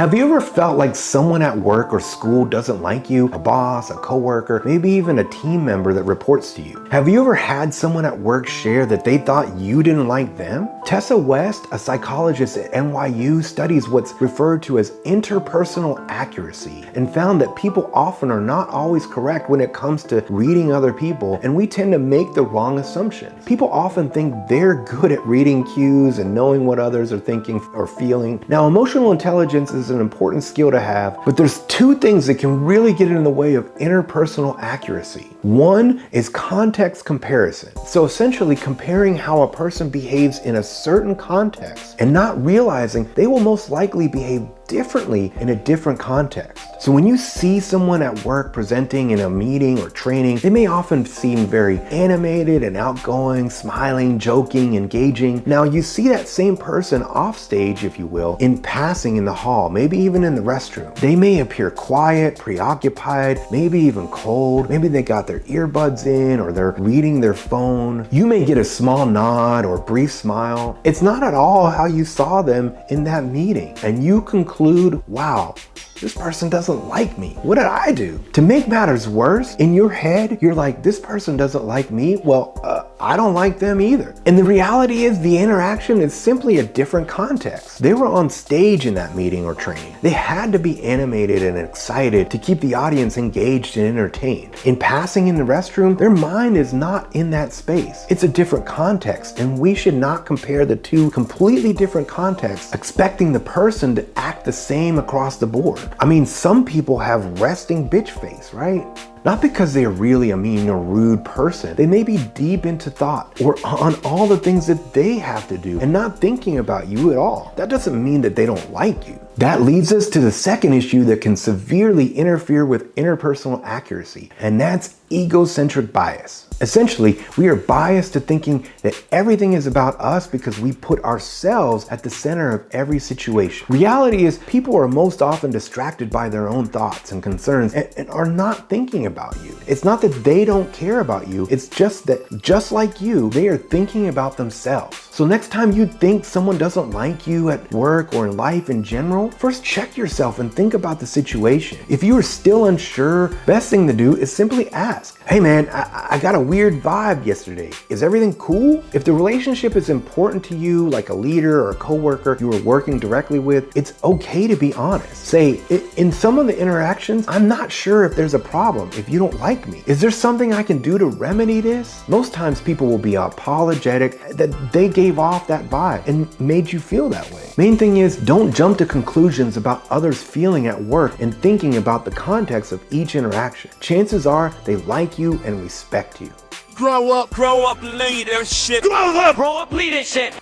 Have you ever felt like someone at work or school doesn't like you? A boss, a coworker, maybe even a team member that reports to you? Have you ever had someone at work share that they thought you didn't like them? Tessa West, a psychologist at NYU, studies what's referred to as interpersonal accuracy and found that people often are not always correct when it comes to reading other people, and we tend to make the wrong assumptions. People often think they're good at reading cues and knowing what others are thinking or feeling. Now, emotional intelligence is an important skill to have, but there's two things that can really get in the way of interpersonal accuracy. One is context comparison. So essentially comparing how a person behaves in a certain context and not realizing they will most likely behave differently in a different context. So when you see someone at work presenting in a meeting or training, they may often seem very animated and outgoing, smiling, joking, engaging. Now you see that same person off stage, if you will, in passing in the hall, maybe even in the restroom. They may appear quiet, preoccupied, maybe even cold. Maybe they got their earbuds in or they're reading their phone. You may get a small nod or brief smile. It's not at all how you saw them in that meeting, and you conclude, wow, this person doesn't like me. What did I do? To make matters worse, in your head, you're like, this person doesn't like me. Well, I don't like them either. And the reality is the interaction is simply a different context. They were on stage in that meeting or training. They had to be animated and excited to keep the audience engaged and entertained. In passing in the restroom, their mind is not in that space. It's a different context, and we should not compare the two completely different contexts, expecting the person to act the same across the board. I mean, some people have resting bitch face, right? Not because they're really a mean or rude person. They may be deep into thought or on all the things that they have to do and not thinking about you at all. That doesn't mean that they don't like you. That leads us to the second issue that can severely interfere with interpersonal accuracy, and that's egocentric bias. Essentially, we are biased to thinking that everything is about us because we put ourselves at the center of every situation. Reality is, people are most often distracted by their own thoughts and concerns and are not thinking about you. It's not that they don't care about you, it's just that, just like you, they are thinking about themselves. So next time you think someone doesn't like you at work or in life in general, first check yourself and think about the situation. If you are still unsure, best thing to do is simply ask, hey man, I got a weird vibe yesterday. Is everything cool? If the relationship is important to you, like a leader or a coworker you are working directly with, it's okay to be honest. Say, in some of the interactions, I'm not sure if there's a problem if you don't like me. Is there something I can do to remedy this? Most times people will be apologetic that they gave off that vibe and made you feel that way. Main thing is, don't jump to conclusions about others feeling at work and thinking about the context of each interaction. Chances are they like you and respect you. Grow up, lead this shit. Grow up, lead this shit.